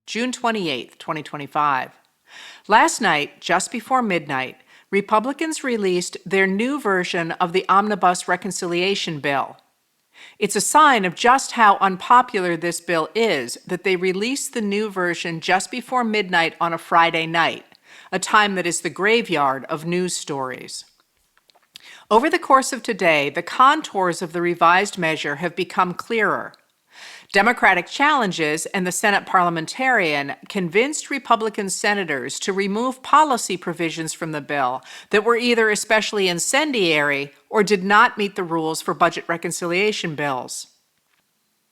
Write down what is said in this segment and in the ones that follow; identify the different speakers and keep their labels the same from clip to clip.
Speaker 1: June 28, 2025. Last night, just before midnight, Republicans released their new version of the Omnibus Reconciliation Bill. It's a sign of just how unpopular this bill is that they released the new version just before midnight on a Friday night, a time that is the graveyard of news stories. Over the course of today, the contours of the revised measure have become clearer. Democratic challenges and the Senate parliamentarian convinced Republican senators to remove policy provisions from the bill that were either especially incendiary or did not meet the rules for budget reconciliation bills.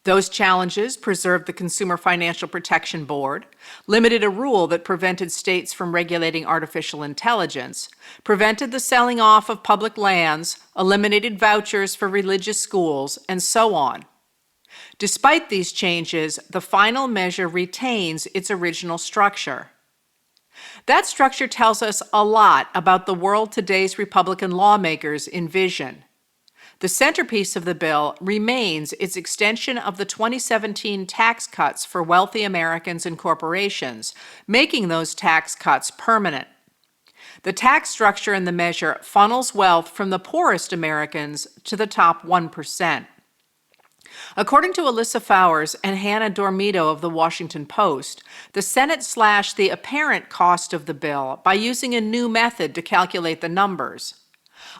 Speaker 1: Those challenges preserved the Consumer Financial Protection Board, limited a rule that prevented states from regulating artificial intelligence, prevented the selling off of public lands, eliminated vouchers for religious schools, and so on. Despite these changes, the final measure retains its original structure. That structure tells us a lot about the world today's Republican lawmakers envision. The centerpiece of the bill remains its extension of the 2017 tax cuts for wealthy Americans and corporations, making those tax cuts permanent. The tax structure in the measure funnels wealth from the poorest Americans to the top 1%. According to Alyssa Fowers and Hannah Dormito of The Washington Post, the Senate slashed the apparent cost of the bill by using a new method to calculate the numbers.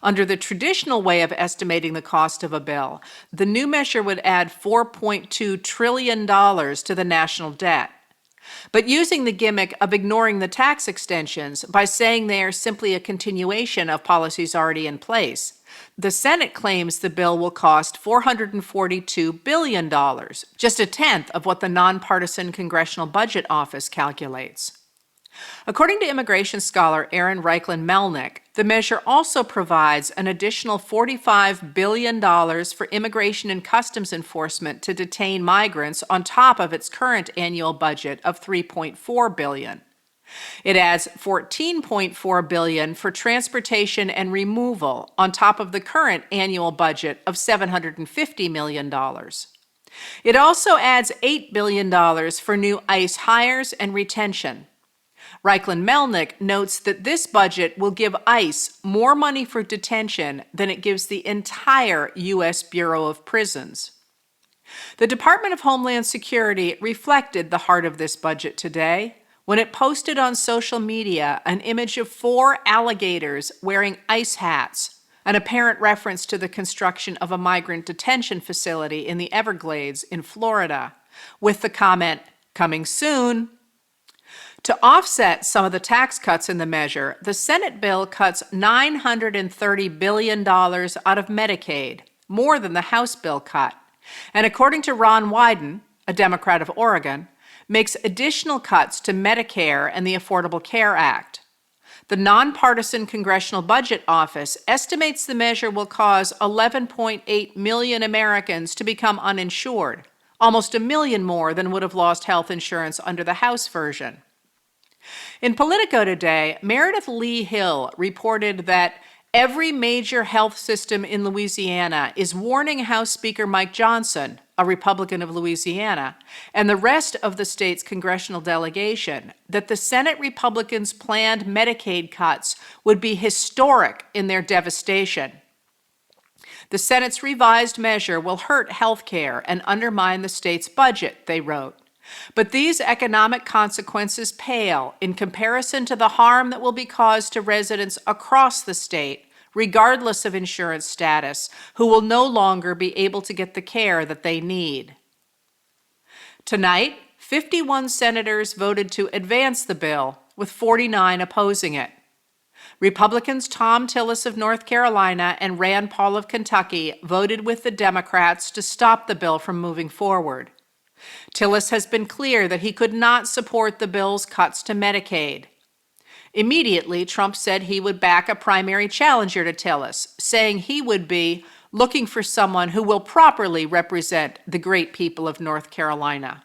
Speaker 1: Under the traditional way of estimating the cost of a bill, the new measure would add $4.2 trillion to the national debt. But using the gimmick of ignoring the tax extensions by saying they are simply a continuation of policies already in place, the Senate claims the bill will cost $442 billion, just a tenth of what the nonpartisan Congressional Budget Office calculates. According to immigration scholar Aaron Reichlin-Melnick, the measure also provides an additional $45 billion for immigration and customs enforcement to detain migrants on top of its current annual budget of $3.4 billion. It adds $14.4 billion for transportation and removal on top of the current annual budget of $750 million. It also adds $8 billion for new ICE hires and retention. Reichlin-Melnick notes that this budget will give ICE more money for detention than it gives the entire U.S. Bureau of Prisons. The Department of Homeland Security reflected the heart of this budget today when it posted on social media an image of 4 alligators wearing ice hats, an apparent reference to the construction of a migrant detention facility in the Everglades in Florida, with the comment, "Coming soon." To offset some of the tax cuts in the measure, the Senate bill cuts $930 billion out of Medicaid, more than the House bill cut, and according to Ron Wyden, a Democrat of Oregon, makes additional cuts to Medicare and the Affordable Care Act. The nonpartisan Congressional Budget Office estimates the measure will cause 11.8 million Americans to become uninsured, almost a million more than would have lost health insurance under the House version. In Politico today, Meredith Lee Hill reported that every major health system in Louisiana is warning House Speaker Mike Johnson, a Republican of Louisiana, and the rest of the state's congressional delegation that the Senate Republicans' planned Medicaid cuts would be historic in their devastation. The Senate's revised measure will hurt health care and undermine the state's budget, they wrote. But these economic consequences pale in comparison to the harm that will be caused to residents across the state, regardless of insurance status, who will no longer be able to get the care that they need. Tonight, 51 senators voted to advance the bill, with 49 opposing it. Republicans Tom Tillis of North Carolina and Rand Paul of Kentucky voted with the Democrats to stop the bill from moving forward. Tillis has been clear that he could not support the bill's cuts to Medicaid. Immediately, Trump said he would back a primary challenger to Tillis, saying he would be looking for someone who will properly represent the great people of North Carolina.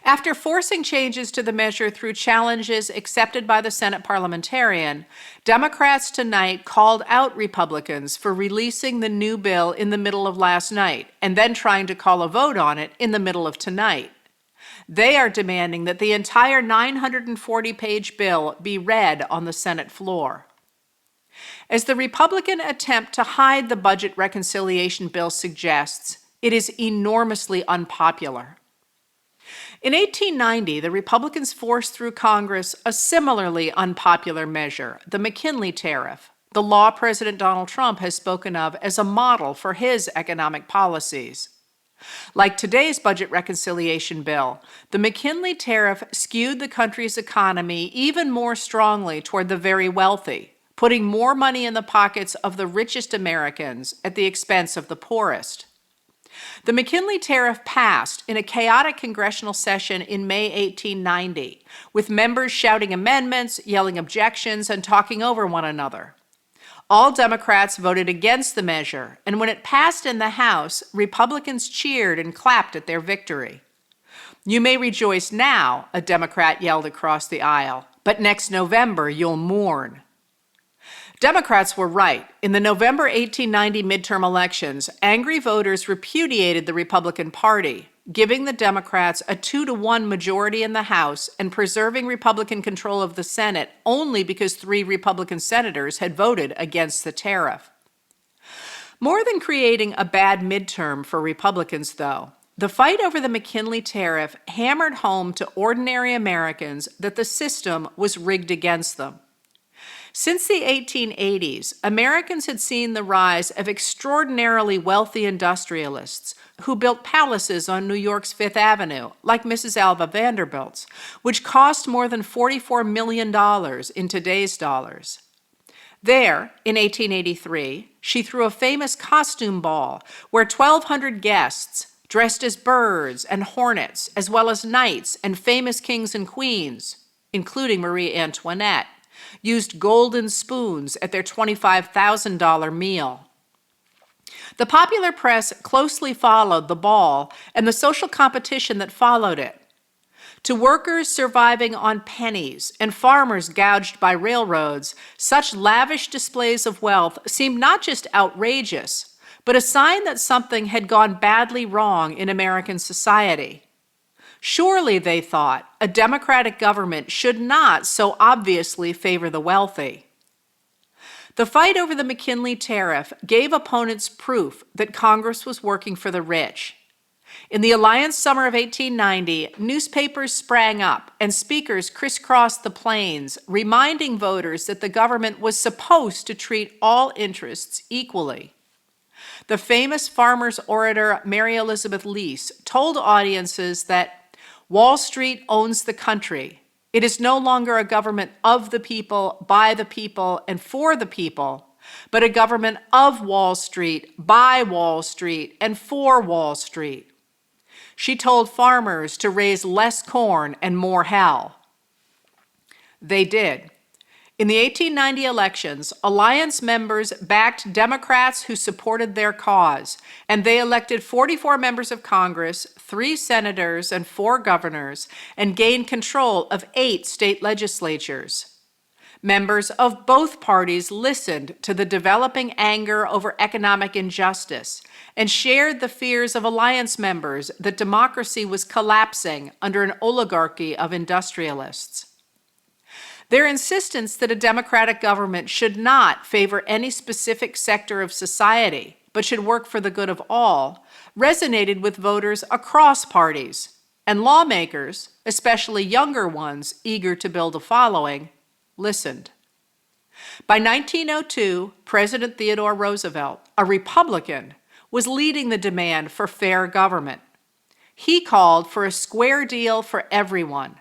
Speaker 1: After forcing changes to the measure through challenges accepted by the Senate parliamentarian, Democrats tonight called out Republicans for releasing the new bill in the middle of last night and then trying to call a vote on it in the middle of tonight. They are demanding that the entire 940-page bill be read on the Senate floor. As the Republican attempt to hide the budget reconciliation bill suggests, it is enormously unpopular. In 1890, the Republicans forced through Congress a similarly unpopular measure, the McKinley tariff, the law President Donald Trump has spoken of as a model for his economic policies. Like today's budget reconciliation bill, the McKinley tariff skewed the country's economy even more strongly toward the very wealthy, putting more money in the pockets of the richest Americans at the expense of the poorest. The McKinley tariff passed in a chaotic congressional session in May 1890, with members shouting amendments, yelling objections, and talking over one another. All Democrats voted against the measure, and when it passed in the House, Republicans cheered and clapped at their victory. "You may rejoice now," a Democrat yelled across the aisle, "but next November you'll mourn." Democrats were right. In the November 1890 midterm elections, angry voters repudiated the Republican Party, giving the Democrats a 2-to-1 majority in the House and preserving Republican control of the Senate only because 3 Republican senators had voted against the tariff. More than creating a bad midterm for Republicans, though, the fight over the McKinley tariff hammered home to ordinary Americans that the system was rigged against them. Since the 1880s, Americans had seen the rise of extraordinarily wealthy industrialists who built palaces on New York's Fifth Avenue, like Mrs. Alva Vanderbilt's, which cost more than $44 million in today's dollars. There, in 1883, she threw a famous costume ball where 1,200 guests, dressed as birds and hornets, as well as knights and famous kings and queens, including Marie Antoinette, used golden spoons at their $25,000 meal. The popular press closely followed the ball and the social competition that followed it. To workers surviving on pennies and farmers gouged by railroads, such lavish displays of wealth seemed not just outrageous, but a sign that something had gone badly wrong in American society. Surely, they thought, a democratic government should not so obviously favor the wealthy. The fight over the McKinley tariff gave opponents proof that Congress was working for the rich. In the Alliance summer of 1890, newspapers sprang up and speakers crisscrossed the plains, reminding voters that the government was supposed to treat all interests equally. The famous farmers' orator Mary Elizabeth Lease told audiences that Wall Street owns the country. It is no longer a government of the people, by the people, and for the people, but a government of Wall Street, by Wall Street, and for Wall Street. She told farmers to raise less corn and more hell. They did. In the 1890 elections, Alliance members backed Democrats who supported their cause, and they elected 44 members of Congress, 3 senators, and 4 governors, and gained control of 8 state legislatures. Members of both parties listened to the developing anger over economic injustice and shared the fears of Alliance members that democracy was collapsing under an oligarchy of industrialists. Their insistence that a democratic government should not favor any specific sector of society, but should work for the good of all, resonated with voters across parties, and lawmakers, especially younger ones eager to build a following, listened. By 1902, President Theodore Roosevelt, a Republican, was leading the demand for fair government. He called for a square deal for everyone.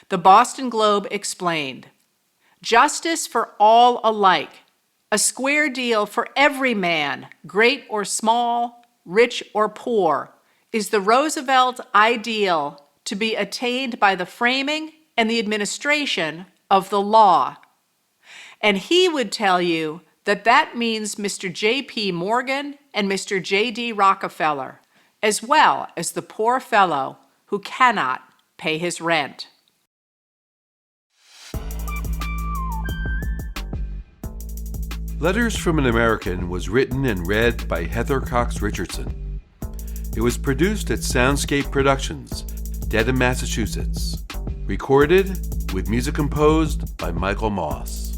Speaker 1: The Boston Globe explained, "Justice for all alike, a square deal for every man, great or small, rich or poor, is the Roosevelt ideal to be attained by the framing and the administration of the law." And he would tell you that that means Mr. J.P. Morgan and Mr. J.D. Rockefeller, as well as the poor fellow who cannot pay his rent.
Speaker 2: Letters from an American was written and read by Heather Cox Richardson. It was produced at Soundscape Productions, Dedham, Massachusetts. Recorded with music composed by Michael Moss.